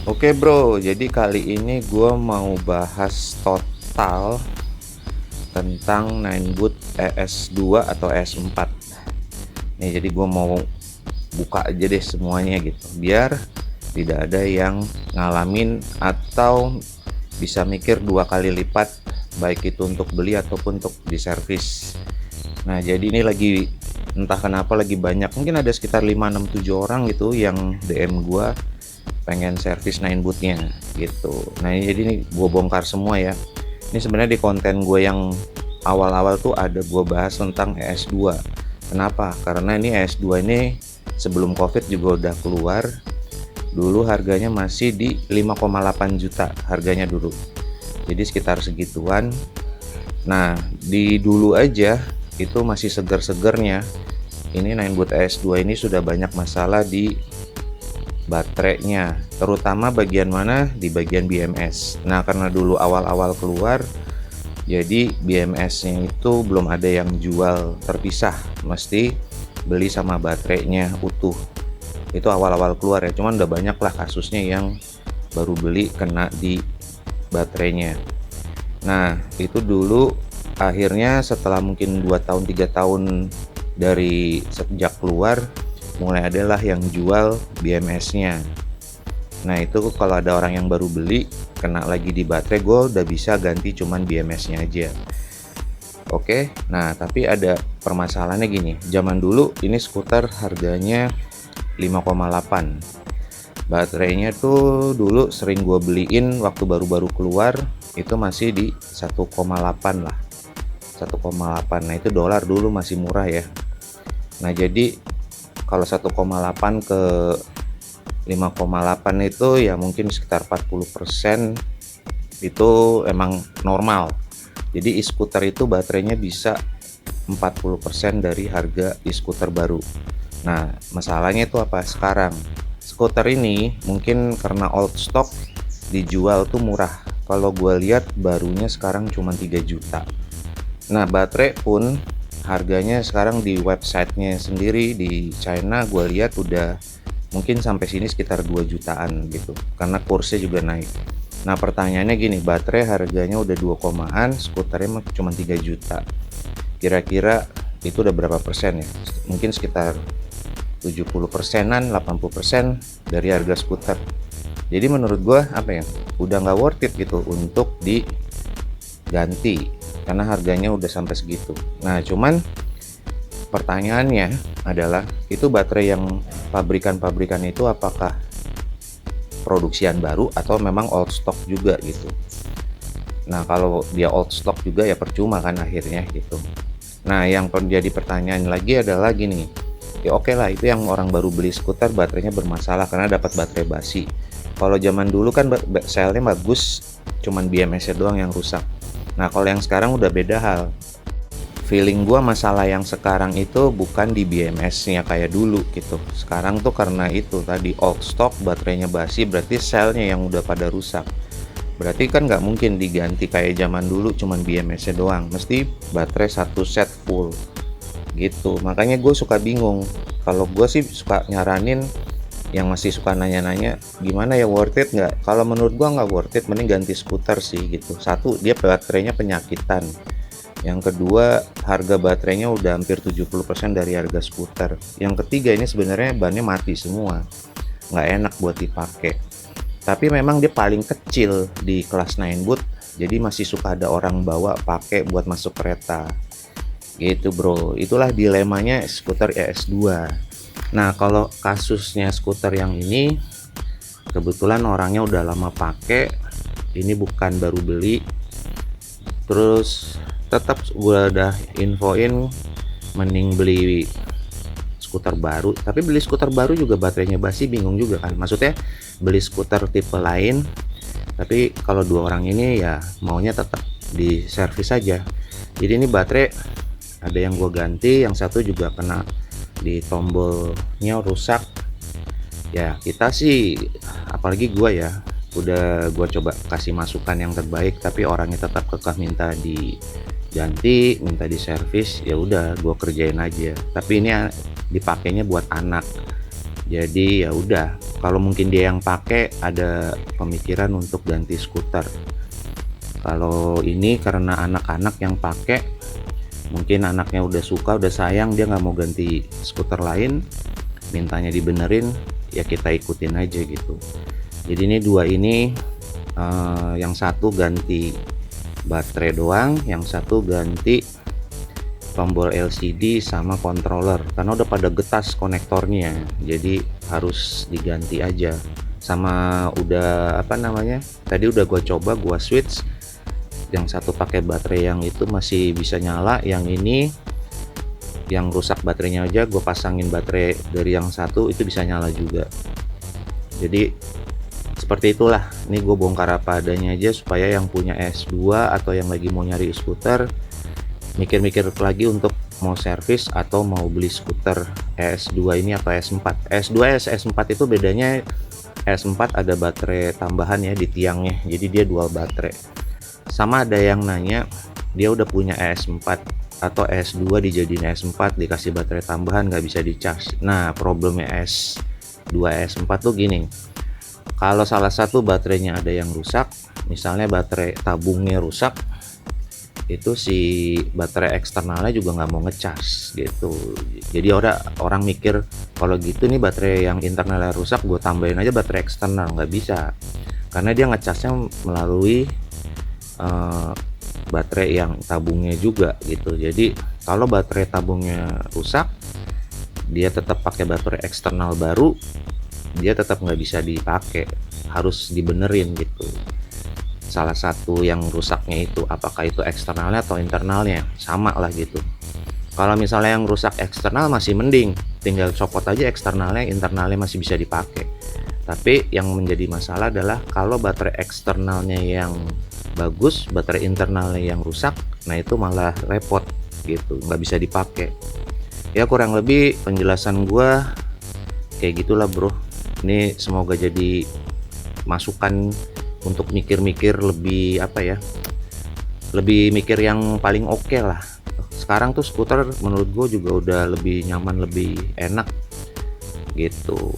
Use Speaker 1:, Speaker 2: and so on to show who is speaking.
Speaker 1: Oke bro, jadi kali ini gue mau bahas total tentang Ninebot ES2 atau ES4 nih. Jadi gue mau buka aja deh semuanya gitu, biar tidak ada yang ngalamin atau bisa mikir dua kali lipat, baik itu untuk beli ataupun untuk diservis. Nah jadi ini lagi entah kenapa lagi banyak, mungkin ada sekitar 5, 6, 7 orang gitu yang DM gue pengen servis Ninebotnya gitu. Nah ini jadi ini gue bongkar semua ya. Ini sebenarnya di konten gue yang awal-awal tuh ada gue bahas tentang ES2. Kenapa? Karena ini ES2 ini sebelum COVID juga udah keluar. Dulu harganya masih di 5,8 juta harganya dulu. Jadi sekitar segituan. Nah, di dulu aja itu masih seger-segernya. Ini Ninebot ES2 ini sudah banyak masalah di baterainya, terutama bagian mana, di bagian BMS. Nah karena dulu awal-awal keluar, jadi BMS-nya itu belum ada yang jual terpisah, mesti beli sama baterainya utuh. Itu awal-awal keluar ya, cuman udah banyak lah kasusnya yang baru beli kena di baterainya. Nah itu dulu akhirnya setelah mungkin 2 tahun 3 tahun dari sejak keluar, mulai adalah yang jual BMS-nya. Nah itu kalau ada orang yang baru beli kena lagi di baterai, gue udah bisa ganti cuman BMS-nya aja. Oke, nah tapi ada permasalahannya gini. Zaman dulu ini skuter harganya 5,8. Baterainya tuh dulu sering gue beliin waktu baru-baru keluar itu masih di 1,8 lah. 1,8. Nah itu dolar dulu masih murah ya. Nah jadi kalau 1,8 ke 5,8 itu ya mungkin sekitar 40% itu emang normal. Jadi e-scooter itu baterainya bisa 40% dari harga e-scooter baru. Nah masalahnya itu apa sekarang? Scooter ini mungkin karena old stock dijual tuh murah. Kalau gue lihat barunya sekarang cuma 3 juta. Nah baterai pun harganya sekarang di websitenya sendiri di China gue lihat udah mungkin sampai sini sekitar 2 jutaan gitu, karena kursnya juga naik. Nah pertanyaannya gini, baterai harganya udah 2 komaan, skuternya cuma 3 juta. Kira-kira itu udah berapa persen ya? Mungkin sekitar 70%-an, 80% dari harga skuter. Jadi menurut gue apa ya, udah nggak worth it gitu untuk diganti karena harganya udah sampai segitu. Nah cuman pertanyaannya adalah, itu baterai yang pabrikan-pabrikan itu apakah produksian baru atau memang old stock juga gitu. Nah kalau dia old stock juga ya percuma kan akhirnya gitu. Nah yang menjadi pertanyaan lagi adalah gini, ya oke lah itu yang orang baru beli skuter baterainya bermasalah karena dapat baterai basi. Kalau zaman dulu kan selnya bagus, cuman BMS-nya doang yang rusak. Nah kalau yang sekarang udah beda hal. Feeling gua masalah yang sekarang itu bukan di BMS-nya kayak dulu gitu. Sekarang tuh karena itu tadi old stock, baterainya basi, berarti selnya yang udah pada rusak. Berarti kan nggak mungkin diganti kayak zaman dulu cuman BMS-nya doang. Mesti baterai satu set full gitu. Makanya gue suka bingung. Kalau gue sih suka nyaranin yang masih suka nanya-nanya gimana ya, worth it nggak? Kalau menurut gua nggak worth it, mending ganti skuter sih gitu. Satu, dia baterainya penyakitan. Yang kedua, harga baterainya udah hampir 70% dari harga skuter. Yang ketiga, ini sebenarnya bannya mati semua, nggak enak buat dipakai. Tapi memang dia paling kecil di kelas Ninebot, jadi masih suka ada orang bawa pakai buat masuk kereta gitu bro. Itulah dilemanya skuter ES2. Nah kalau kasusnya skuter yang ini, kebetulan orangnya udah lama pakai, ini bukan baru beli. Terus tetap gue udah infoin mending beli skuter baru, tapi beli skuter baru juga baterainya basi, bingung juga kan. Maksudnya beli skuter tipe lain, tapi kalau dua orang ini ya maunya tetap di servis saja. Jadi ini baterai ada yang gue ganti, yang satu juga kena di tombolnya rusak. Ya kita sih, apalagi gue ya, udah gue coba kasih masukan yang terbaik, tapi orangnya tetap kekeh minta diganti, minta diservis. Ya udah gue kerjain aja, tapi ini dipakainya buat anak, Jadi ya udah, kalau mungkin dia yang pakai ada pemikiran untuk ganti skuter. Kalau ini karena anak-anak yang pakai, mungkin anaknya udah suka, udah sayang, dia nggak mau ganti skuter lain, mintanya dibenerin, ya kita ikutin aja gitu. Jadi ini dua ini, yang satu ganti baterai doang, yang satu ganti tombol LCD sama controller karena udah pada getas konektornya, jadi harus diganti aja. Sama udah apa namanya, tadi udah gua coba, gua switch, yang satu pakai baterai yang itu masih bisa nyala, yang ini yang rusak baterainya aja gue pasangin baterai dari yang satu itu bisa nyala juga. Jadi seperti itulah, ini gue bongkar apa adanya aja supaya yang punya S2 atau yang lagi mau nyari skuter mikir-mikir lagi untuk mau servis atau mau beli skuter S2 ini atau S4. S2 S4 itu bedanya, S4 ada baterai tambahan ya di tiangnya, jadi dia dual baterai. Sama ada yang nanya dia udah punya S4 atau S2 dijadiin S4 dikasih baterai tambahan nggak bisa dicas. Nah problemnya S2 S4 tuh gini, kalau salah satu baterainya ada yang rusak, misalnya baterai tabungnya rusak, itu si baterai eksternalnya juga nggak mau ngecas gitu. Jadi orang mikir kalau gitu nih baterai yang internalnya rusak gue tambahin aja baterai eksternal, nggak bisa karena dia ngecasnya melalui baterai yang tabungnya juga gitu. Jadi kalau baterai tabungnya rusak, dia tetap pakai baterai eksternal baru, dia tetap nggak bisa dipakai, harus dibenerin gitu. Salah satu yang rusaknya itu apakah itu eksternalnya atau internalnya, sama lah gitu. Kalau misalnya yang rusak eksternal masih mending, tinggal copot aja eksternalnya, internalnya masih bisa dipakai. Tapi yang menjadi masalah adalah kalau baterai eksternalnya yang bagus, baterai internalnya yang rusak, nah itu malah repot gitu, nggak bisa dipakai. Ya kurang lebih penjelasan gua kayak gitulah bro. Ini semoga jadi masukan untuk mikir-mikir lebih apa ya, lebih mikir yang paling oke lah. Sekarang tuh skuter menurut gue juga udah lebih nyaman, lebih enak gitu.